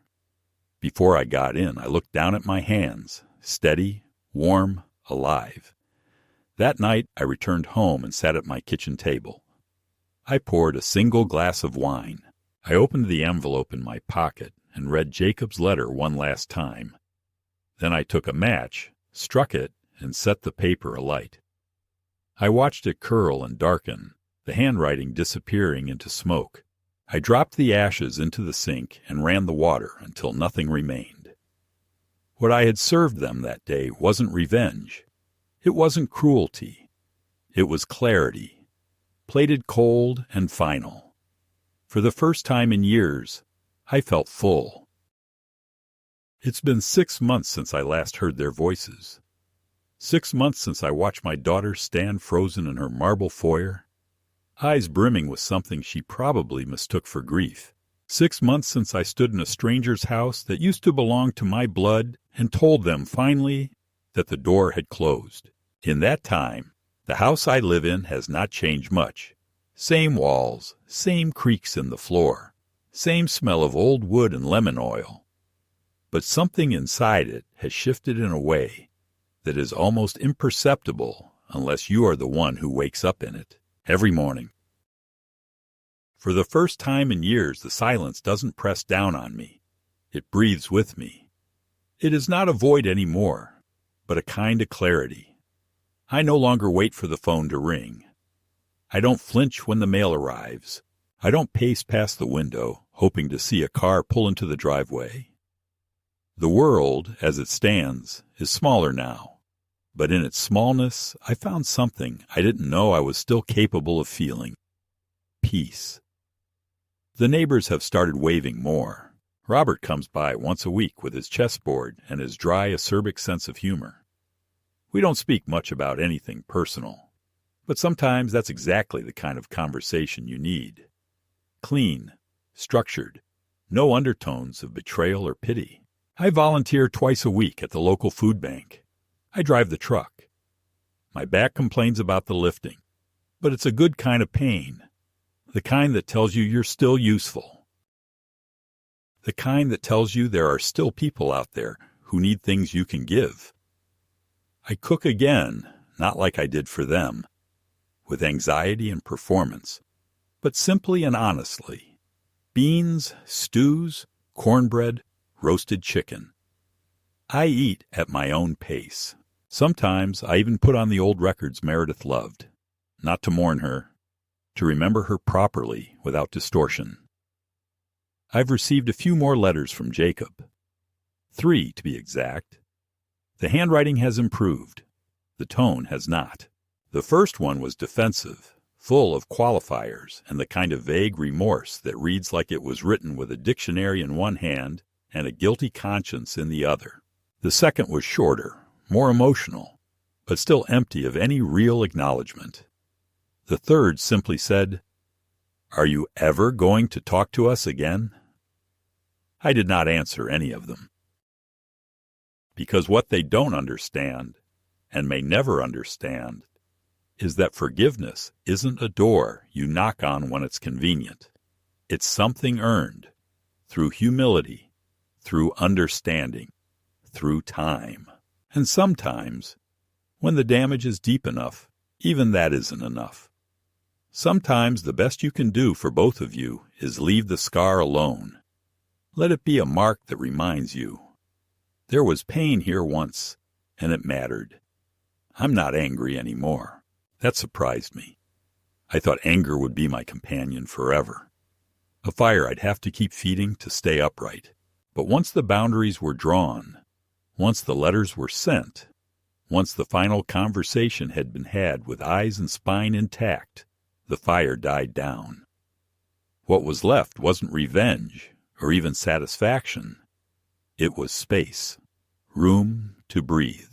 Before I got in, I looked down at my hands, steady, warm, alive. That night, I returned home and sat at my kitchen table. I poured a single glass of wine. I opened the envelope in my pocket and read Jacob's letter one last time. Then I took a match, struck it, and set the paper alight. I watched it curl and darken, the handwriting disappearing into smoke. I dropped the ashes into the sink and ran the water until nothing remained. What I had served them that day wasn't revenge. It wasn't cruelty. It was clarity, plated cold and final. For the first time in years, I felt full. It's been 6 months since I last heard their voices. 6 months since I watched my daughter stand frozen in her marble foyer, eyes brimming with something she probably mistook for grief. 6 months since I stood in a stranger's house that used to belong to my blood and told them finally that the door had closed. In that time, the house I live in has not changed much. Same walls, same creaks in the floor, same smell of old wood and lemon oil. But something inside it has shifted in a way that is almost imperceptible unless you are the one who wakes up in it every morning. For the first time in years, the silence doesn't press down on me. It breathes with me. It is not a void anymore, but a kind of clarity. I no longer wait for the phone to ring. I don't flinch when the mail arrives. I don't pace past the window, hoping to see a car pull into the driveway. The world, as it stands, is smaller now, but in its smallness I found something I didn't know I was still capable of feeling. Peace. The neighbors have started waving more. Robert comes by once a week with his chessboard and his dry, acerbic sense of humor. We don't speak much about anything personal, but sometimes that's exactly the kind of conversation you need. Clean, structured, no undertones of betrayal or pity. I volunteer twice a week at the local food bank. I drive the truck. My back complains about the lifting, but it's a good kind of pain, the kind that tells you you're still useful. The kind that tells you there are still people out there who need things you can give. I cook again, not like I did for them, with anxiety and performance, but simply and honestly. Beans, stews, cornbread, roasted chicken. I eat at my own pace. Sometimes I even put on the old records Meredith loved, not to mourn her, to remember her properly without distortion. I've received a few more letters from Jacob. 3, to be exact. The handwriting has improved. The tone has not. The first one was defensive, full of qualifiers and the kind of vague remorse that reads like it was written with a dictionary in one hand and a guilty conscience in the other. The second was shorter, more emotional, but still empty of any real acknowledgement. The third simply said, "Are you ever going to talk to us again?" I did not answer any of them. Because what they don't understand, and may never understand, is that forgiveness isn't a door you knock on when it's convenient. It's something earned, through humility, through understanding, through time. And sometimes, when the damage is deep enough, even that isn't enough. Sometimes the best you can do for both of you is leave the scar alone. Let it be a mark that reminds you. There was pain here once, and it mattered. I'm not angry anymore. That surprised me. I thought anger would be my companion forever. A fire I'd have to keep feeding to stay upright. But once the boundaries were drawn, once the letters were sent, once the final conversation had been had with eyes and spine intact, the fire died down. What was left wasn't revenge or even satisfaction. It was space, room to breathe.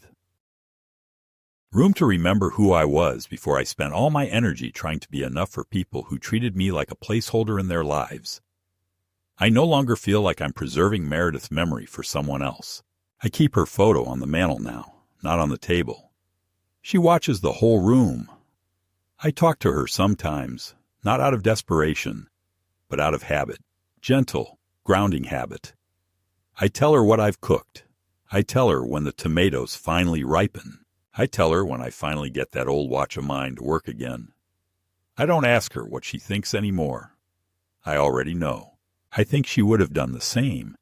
Room to remember who I was before I spent all my energy trying to be enough for people who treated me like a placeholder in their lives. I no longer feel like I'm preserving Meredith's memory for someone else. I keep her photo on the mantel now, not on the table. She watches the whole room. I talk to her sometimes, not out of desperation, but out of habit. Gentle, grounding habit. I tell her what I've cooked. I tell her when the tomatoes finally ripen. I tell her when I finally get that old watch of mine to work again. I don't ask her what she thinks anymore. I already know. I think she would have done the same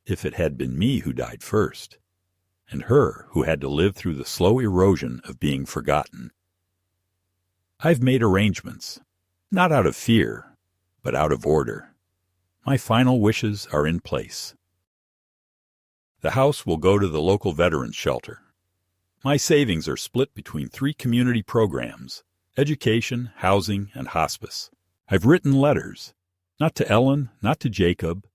if it had been me who died first, and her who had to live through the slow erosion of being forgotten. I've made arrangements, not out of fear, but out of order. My final wishes are in place. The house will go to the local veterans shelter. My savings are split between 3 community programs: education, housing, and hospice. I've written letters, not to Ellen, not to Jacob,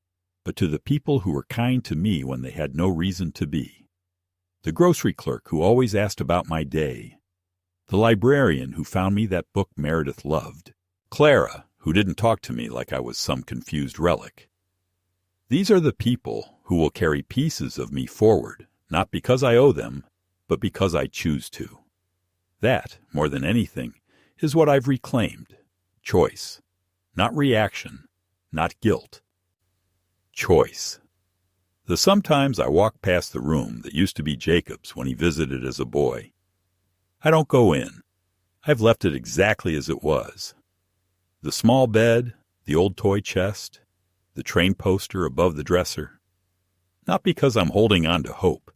but to the people who were kind to me when they had no reason to be. The grocery clerk who always asked about my day. The librarian who found me that book Meredith loved. Clara, who didn't talk to me like I was some confused relic. These are the people who will carry pieces of me forward, not because I owe them, but because I choose to. That, more than anything, is what I've reclaimed. Choice. Not reaction. Not guilt. Choice. Sometimes I walk past the room that used to be Jacob's when he visited as a boy. I don't go in. I've left it exactly as it was. The small bed, the old toy chest, the train poster above the dresser. Not because I'm holding on to hope,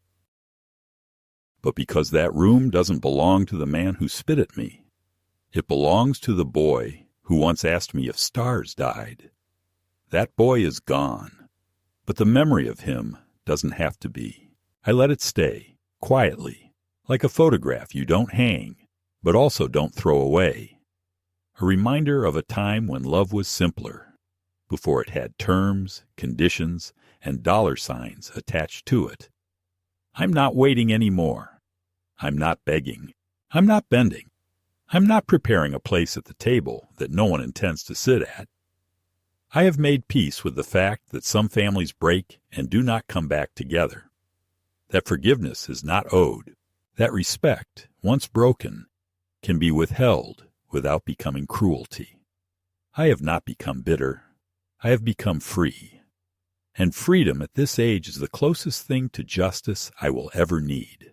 but because that room doesn't belong to the man who spit at me. It belongs to the boy who once asked me if stars died. That boy is gone, but the memory of him doesn't have to be. I let it stay, quietly, like a photograph you don't hang, but also don't throw away. A reminder of a time when love was simpler, before it had terms, conditions, and dollar signs attached to it. I'm not waiting anymore. I'm not begging. I'm not bending. I'm not preparing a place at the table that no one intends to sit at. I have made peace with the fact that some families break and do not come back together. That forgiveness is not owed. That respect, once broken, can be withheld without becoming cruelty. I have not become bitter. I have become free. And freedom at this age is the closest thing to justice I will ever need.